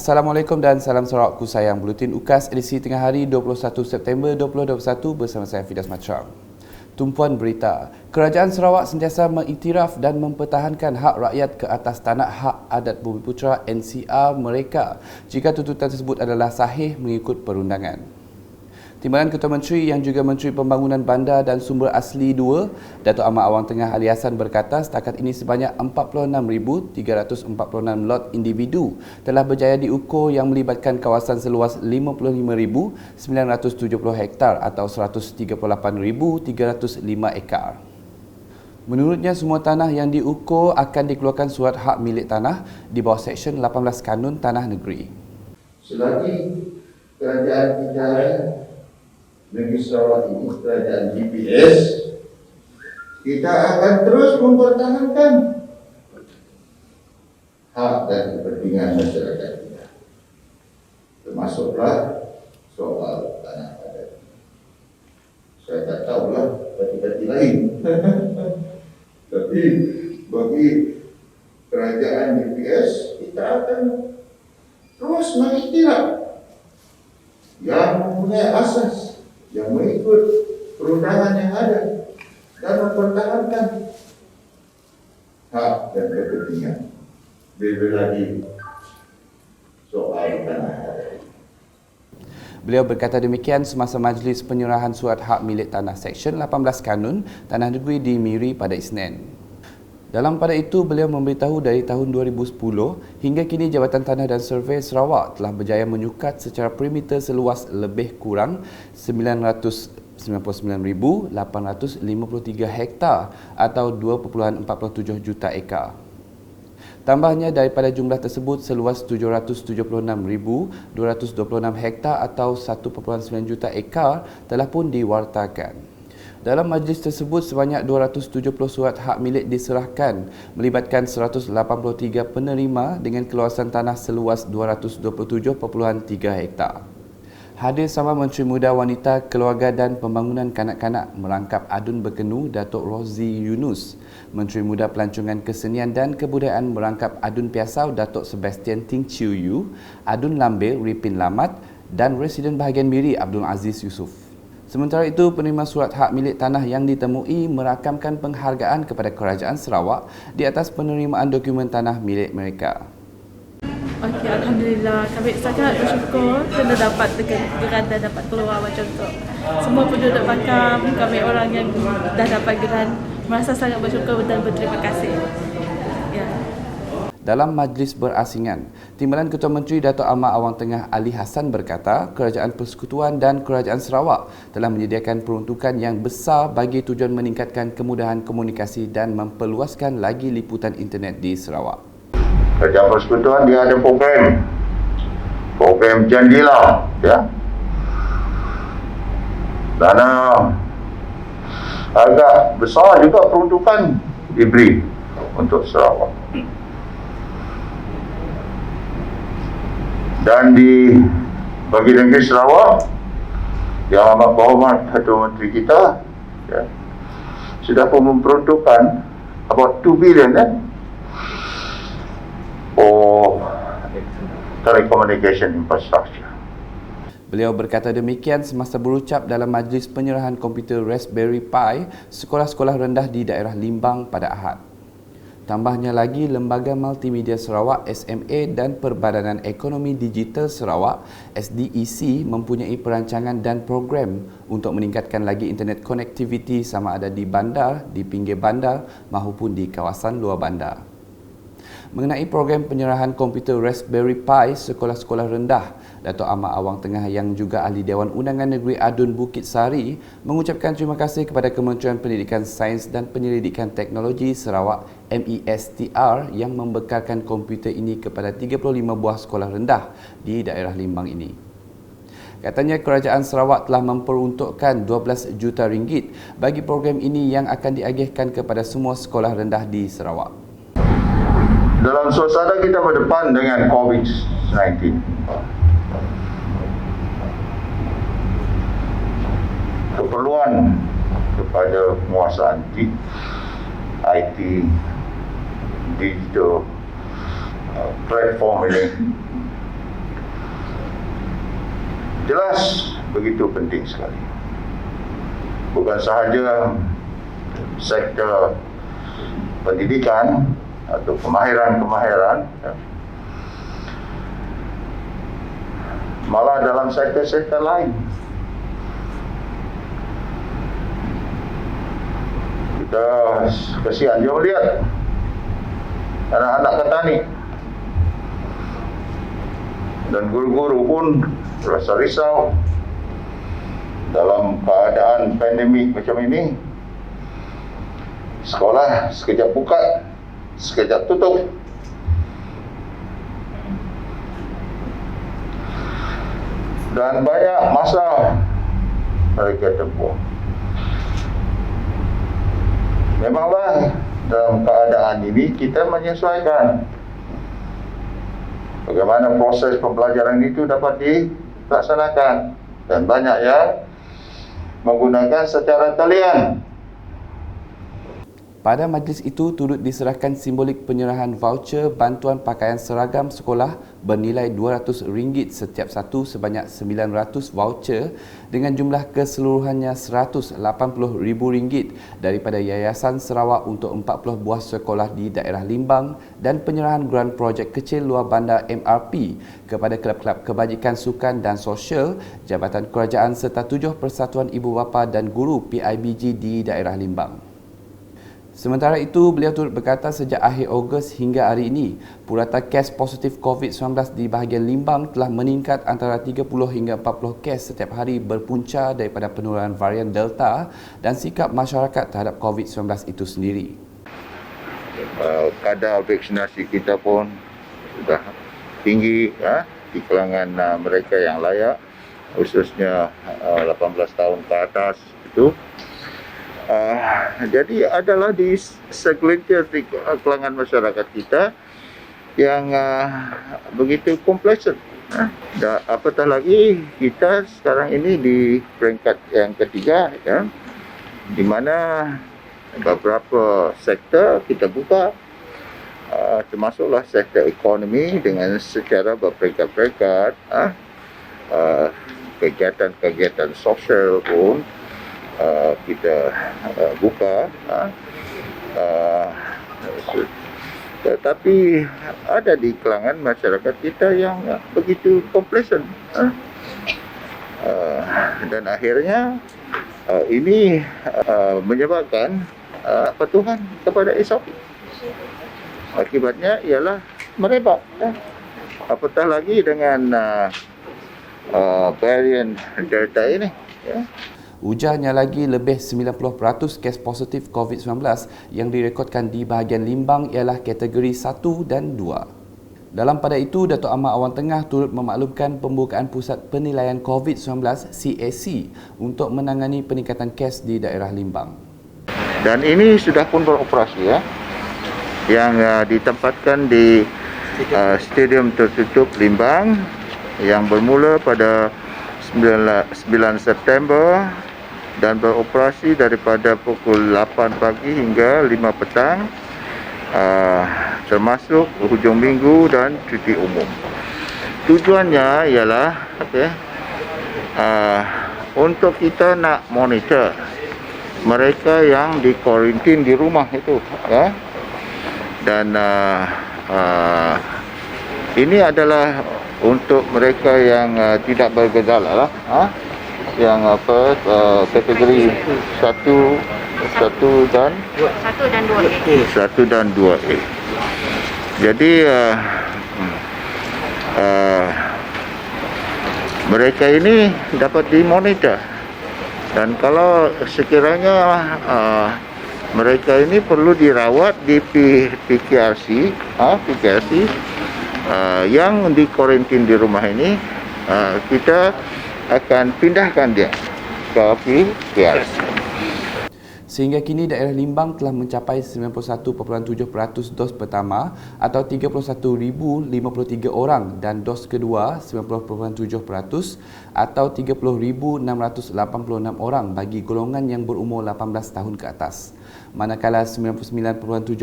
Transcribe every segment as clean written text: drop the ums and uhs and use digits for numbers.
Assalamualaikum dan salam Sarawakku sayang. Buletin UKAS edisi tengah hari 21 September 2021 bersama saya Fidas Machram. Tumpuan berita. Kerajaan Sarawak sentiasa mengiktiraf dan mempertahankan hak rakyat ke atas tanah hak adat Bumiputera NCR mereka jika tuntutan tersebut adalah sahih mengikut perundangan. Timbalan Ketua Menteri yang juga Menteri Pembangunan Bandar dan Sumber Asli 2, Datuk Ahmad Awang Tengah Ali Hassan berkata setakat ini sebanyak 46,346 lot individu telah berjaya diukur yang melibatkan kawasan seluas 55,970 hektar atau 138,305 ekar. Menurutnya, semua tanah yang diukur akan dikeluarkan surat hak milik tanah di bawah Seksyen 18 Kanun Tanah Negeri. Selagi kerajaan kita negeri Sarawak ini kerajaan GPS, kita akan terus mempertahankan hak dan kepentingan masyarakat kita, termasuklah soal tanah adat. Saya tak tahulah parti-parti lain, tapi bagi kerajaan GPS kita akan terus mengiktiraf yang mempunyai asas, yang mengikut perundangan yang ada dan mempertahankan hak dan kepentingan. Lebih lagi soal tanah adat. Beliau berkata demikian semasa majlis penyerahan surat hak milik tanah Seksyen 18 Kanun Tanah Negeri di Miri pada Isnin. Dalam pada itu, beliau memberitahu dari tahun 2010 hingga kini Jabatan Tanah dan Survey Sarawak telah berjaya menyukat secara perimeter seluas lebih kurang 999,853 hektar atau 2.47 juta ekar. Tambahnya, daripada jumlah tersebut, seluas 776,226 hektar atau 1.9 juta ekar telah pun diwartakan. Dalam majlis tersebut, sebanyak 270 surat hak milik diserahkan melibatkan 183 penerima dengan keluasan tanah seluas 227.3 hektar. Hadir sama Menteri Muda Wanita, Keluarga dan Pembangunan Kanak-Kanak Merangkap Adun Berkenu Datuk Rozi Yunus, Menteri Muda Pelancongan Kesenian dan Kebudayaan Merangkap Adun Piasau Datuk Sebastian Ting Chiu Yu, Adun Lambir Ripin Lamat dan Residen Bahagian Miri Abdul Aziz Yusof. Sementara itu, penerima surat hak milik tanah yang ditemui merakamkan penghargaan kepada Kerajaan Sarawak di atas penerimaan dokumen tanah milik mereka. Okey, Alhamdulillah. Kami sangat bersyukur kerana dapat geran dan dapat keluar macam tu. Semua penduduk Bakam, kami orang yang dah dapat geran, merasa sangat bersyukur dan berterima kasih. Ya. Dalam majlis berasingan, Timbalan Ketua Menteri Datuk Ahmad Awang Tengah Ali Hassan berkata Kerajaan Persekutuan dan Kerajaan Sarawak telah menyediakan peruntukan yang besar bagi tujuan meningkatkan kemudahan komunikasi dan memperluaskan lagi liputan internet di Sarawak. Kerajaan Persekutuan dia ada program Jandila, ya. Dana agak besar juga peruntukan diberi untuk Sarawak. Dan di bagi negeri Sarawak yang amat berhormat Ketua Menteri kita, ya, sudah pun memperuntukkan about 2 billion for telecommunication infrastructure. Beliau berkata demikian semasa berucap dalam majlis penyerahan komputer Raspberry Pi sekolah-sekolah rendah di daerah Limbang pada Ahad. Tambahnya lagi, Lembaga Multimedia Sarawak SMA dan Perbadanan Ekonomi Digital Sarawak SDEC mempunyai perancangan dan program untuk meningkatkan lagi internet connectivity sama ada di bandar, di pinggir bandar maupun di kawasan luar bandar. Mengenai program penyerahan komputer Raspberry Pi sekolah-sekolah rendah, Datuk Ahmad Awang Tengah yang juga Ahli Dewan Undangan Negeri Adun Bukit Sari mengucapkan terima kasih kepada Kementerian Pendidikan Sains dan Penyelidikan Teknologi Sarawak MESTR yang membekalkan komputer ini kepada 35 buah sekolah rendah di daerah Limbang ini. Katanya Kerajaan Sarawak telah memperuntukkan 12 juta ringgit bagi program ini yang akan diagihkan kepada semua sekolah rendah di Sarawak. Dalam suasana kita berdepan dengan COVID-19, keperluan kepada penguasaan IT, digital platform ini jelas begitu penting sekali. Bukan sahaja sektor pendidikan atau kemahiran-kemahiran, malah dalam sektor-sektor lain. Kita kesian juga melihat anak-anak petani dan guru-guru pun rasa risau dalam keadaan pandemik macam ini. Sekolah sekejap buka, sekejap tutup. Dan banyak masa mereka tempuh. Memanglah dalam keadaan ini kita menyesuaikan bagaimana proses pembelajaran itu dapat dilaksanakan, dan banyak yang menggunakan secara talian. Pada majlis itu turut diserahkan simbolik penyerahan voucher bantuan pakaian seragam sekolah bernilai RM200 setiap satu sebanyak 900 voucher dengan jumlah keseluruhannya RM180,000 daripada Yayasan Sarawak untuk 40 buah sekolah di daerah Limbang dan penyerahan grant projek kecil luar bandar MRP kepada kelab-kelab kebajikan sukan dan sosial, Jabatan Kerajaan serta 7 Persatuan Ibu Bapa dan Guru PIBG di daerah Limbang. Sementara itu, beliau turut berkata sejak akhir Ogos hingga hari ini, purata kes positif COVID-19 di bahagian Limbang telah meningkat antara 30 hingga 40 kes setiap hari berpunca daripada penularan varian Delta dan sikap masyarakat terhadap COVID-19 itu sendiri. Kadar vaksinasi kita pun sudah tinggi di kalangan mereka yang layak, khususnya 18 tahun ke atas itu. Jadi adalah di segelintir di kalangan masyarakat kita yang begitu complacent. Apatah lagi kita sekarang ini di peringkat yang ketiga, ya, di mana beberapa sektor kita buka, termasuklah sektor ekonomi dengan secara berperingkat-peringkat, kegiatan-kegiatan sosial pun kita buka, tetapi ada di kalangan masyarakat kita yang begitu complacent, dan akhirnya ini menyebabkan patuhan kepada SOP. Akibatnya ialah merebak, apatah lagi dengan varian Delta ini, ya. Ujarnya lagi, lebih 90% kes positif COVID-19 yang direkodkan di bahagian Limbang ialah kategori 1 dan 2. Dalam pada itu, Datuk Ahmad Awang Tengah turut memaklumkan pembukaan Pusat Penilaian COVID-19 CAC untuk menangani peningkatan kes di daerah Limbang. Dan ini sudah pun beroperasi, ya, yang ditempatkan di Stadium Tertutup Limbang yang bermula pada 9 September dan beroperasi daripada pukul 8 pagi hingga 5 petang, termasuk hujung minggu dan cuti umum. Tujuannya ialah untuk kita nak monitor mereka yang di kuarantin di rumah itu, ya. Dan ini adalah untuk mereka yang tidak bergejala lah, yang kategori 1 dan 2A. Jadi mereka ini dapat dimonitor, dan kalau sekiranya mereka ini perlu dirawat di PKRC, yang di kuarantin di rumah ini, kita akan pindahkan dia ke PKRC. Sehingga kini daerah Limbang telah mencapai 91.7% dos pertama atau 31,053 orang dan dos kedua 90.7% atau 30,686 orang bagi golongan yang berumur 18 tahun ke atas. Manakala 99.7%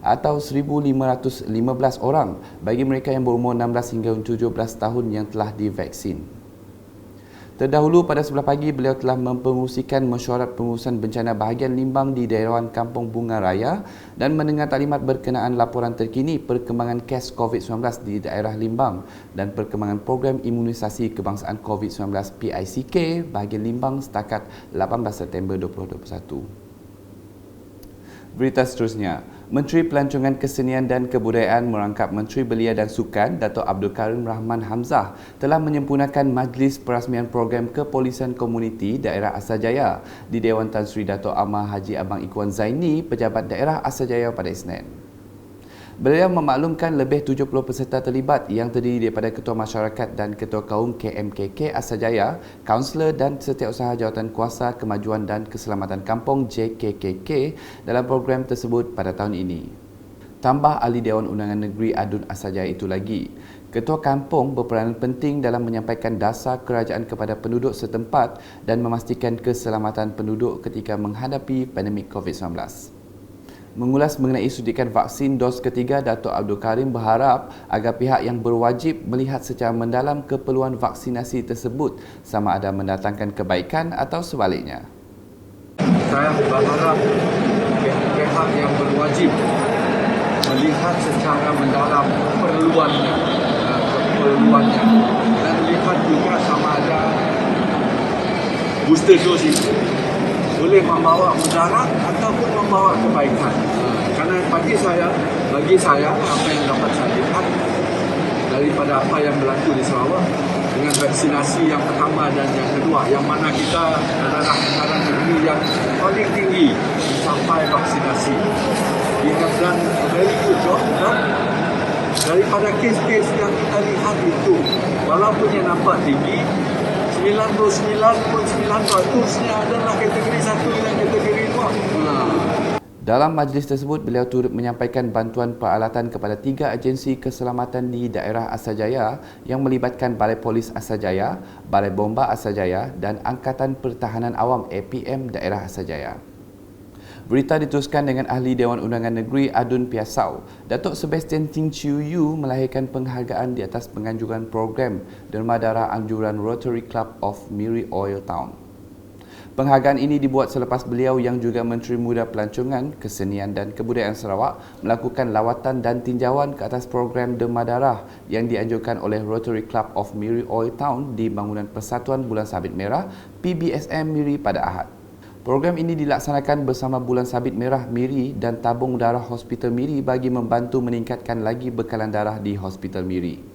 atau 1,515 orang bagi mereka yang berumur 16 hingga 17 tahun yang telah divaksin. Terdahulu pada sebelah pagi, beliau telah mempengerusikan mesyuarat pengurusan bencana bahagian Limbang di Daerah Kampung Bunga Raya dan mendengar taklimat berkenaan laporan terkini perkembangan kes COVID-19 di daerah Limbang dan perkembangan program imunisasi kebangsaan COVID-19 PICK bahagian Limbang setakat 18 September 2021. Berita seterusnya, Menteri Pelancongan Kesenian dan Kebudayaan merangkap Menteri Belia dan Sukan Dato' Abdul Karim Rahman Hamzah telah menyempurnakan Majlis Perasmian Program Kepolisian Komuniti Daerah Asarjaya di Dewan Tan Sri Dato' Amar Haji Abang Ikhwan Zaini, Pejabat Daerah Asarjaya pada Isnin. Beliau memaklumkan lebih 70 peserta terlibat yang terdiri daripada Ketua Masyarakat dan Ketua Kaum KMKK Asarjaya, Kaunselor dan Setiausaha Jawatan Kuasa Kemajuan dan Keselamatan Kampung JKKK dalam program tersebut pada tahun ini. Tambah Ahli Dewan Undangan Negeri Adun Asarjaya itu lagi, Ketua Kampung berperanan penting dalam menyampaikan dasar kerajaan kepada penduduk setempat dan memastikan keselamatan penduduk ketika menghadapi pandemik COVID-19. Mengulas mengenai suntikan vaksin dos ketiga, Dato' Abdul Karim berharap agar pihak yang berwajib melihat secara mendalam keperluan vaksinasi tersebut sama ada mendatangkan kebaikan atau sebaliknya. Saya berharap pihak yang berwajib melihat secara mendalam keperluannya dan lihat juga sama ada booster dose itu boleh membawa mudarat ataupun membawa kebaikan. Karena bagi saya apa yang dapat saya lihat daripada apa yang berlaku di Sarawak dengan vaksinasi yang pertama dan yang kedua, yang mana kita adalah antara negeri yang paling tinggi sampai vaksinasi. Dan very good job. Daripada kes-kes yang kita lihat itu, walaupun yang nampak tinggi, 99.9%-nya adalah kategori 1 dan kategori 2. Dalam majlis tersebut, beliau turut menyampaikan bantuan peralatan kepada 3 agensi keselamatan di daerah Asarjaya yang melibatkan Balai Polis Asarjaya, Balai Bomba Asarjaya dan Angkatan Pertahanan Awam APM daerah Asarjaya. Berita diteruskan dengan Ahli Dewan Undangan Negeri Adun Piasau. Datuk Sebastian Ting Chiu Yu melahirkan penghargaan di atas penganjuran program Derma Darah Anjuran Rotary Club of Miri Oil Town. Penghargaan ini dibuat selepas beliau yang juga Menteri Muda Pelancongan, Kesenian dan Kebudayaan Sarawak melakukan lawatan dan tinjauan ke atas program Derma Darah yang dianjurkan oleh Rotary Club of Miri Oil Town di Bangunan Persatuan Bulan Sabit Merah PBSM Miri pada Ahad. Program ini dilaksanakan bersama Bulan Sabit Merah Miri dan Tabung Darah Hospital Miri bagi membantu meningkatkan lagi bekalan darah di Hospital Miri.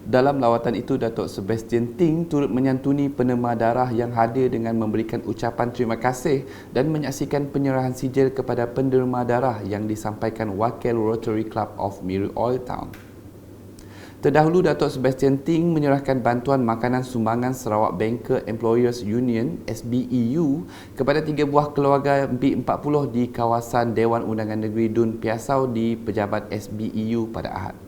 Dalam lawatan itu, Datuk Sebastian Ting turut menyantuni penerima darah yang hadir dengan memberikan ucapan terima kasih dan menyaksikan penyerahan sijil kepada penerima darah yang disampaikan Wakil Rotary Club of Miri Oil Town. Terdahulu, Datuk Sebastian Ting menyerahkan bantuan makanan sumbangan Sarawak Banker Employers Union SBEU kepada 3 buah keluarga B40 di kawasan Dewan Undangan Negeri Dun Piasau di pejabat SBEU pada Ahad.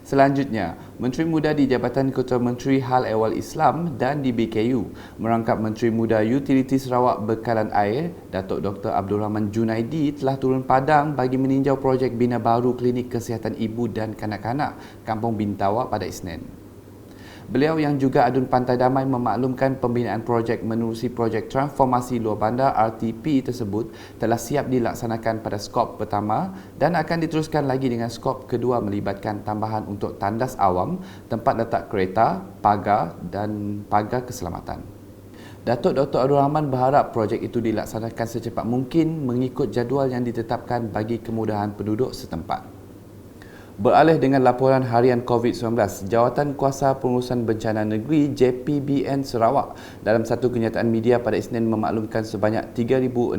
Selanjutnya, Menteri Muda di Jabatan Ketua Menteri Hal Ehwal Islam dan di BKU merangkap Menteri Muda Utility Sarawak Bekalan Air, Datuk Dr. Abdul Rahman Junaidi telah turun padang bagi meninjau projek bina baru Klinik Kesihatan Ibu dan Kanak-kanak Kampung Bintawak pada Isnin. Beliau yang juga Adun Pantai Damai memaklumkan pembinaan projek menerusi projek transformasi luar bandar RTP tersebut telah siap dilaksanakan pada skop pertama dan akan diteruskan lagi dengan skop kedua melibatkan tambahan untuk tandas awam, tempat letak kereta, pagar dan pagar keselamatan. Datuk Dr. Abdul Rahman berharap projek itu dilaksanakan secepat mungkin mengikut jadual yang ditetapkan bagi kemudahan penduduk setempat. Beralih dengan laporan harian COVID-19, Jawatan Kuasa Pengurusan Bencana Negeri JPBN Sarawak dalam satu kenyataan media pada Isnin memaklumkan sebanyak 3,619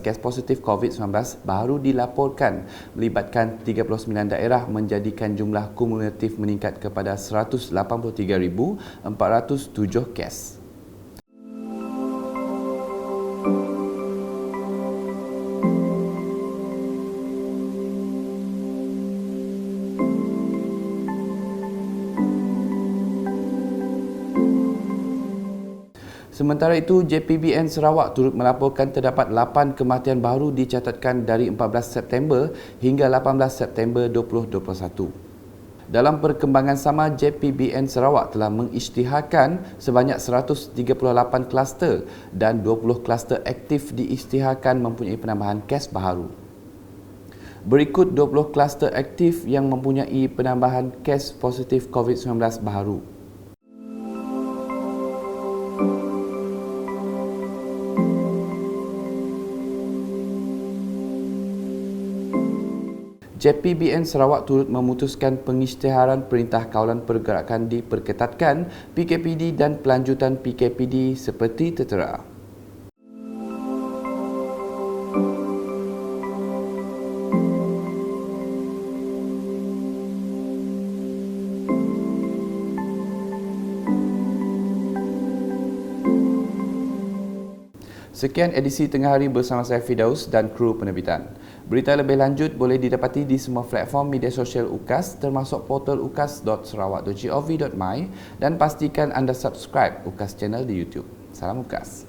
kes positif COVID-19 baru dilaporkan melibatkan 39 daerah menjadikan jumlah kumulatif meningkat kepada 183,407 kes. Sementara itu, JPBN Sarawak turut melaporkan terdapat 8 kematian baru dicatatkan dari 14 September hingga 18 September 2021. Dalam perkembangan sama, JPBN Sarawak telah mengisytiharkan sebanyak 138 kluster dan 20 kluster aktif diisytiharkan mempunyai penambahan kes baharu. Berikut 20 kluster aktif yang mempunyai penambahan kes positif COVID-19 baharu. JPBN Sarawak turut memutuskan pengisytiharan Perintah Kawalan Pergerakan diperketatkan PKPD dan pelanjutan PKPD seperti tertera. Sekian edisi Tengah Hari bersama saya Fidaus dan kru penerbitan. Berita lebih lanjut boleh didapati di semua platform media sosial UKAS termasuk portal ukas.sarawak.gov.my dan pastikan anda subscribe UKAS channel di YouTube. Salam UKAS.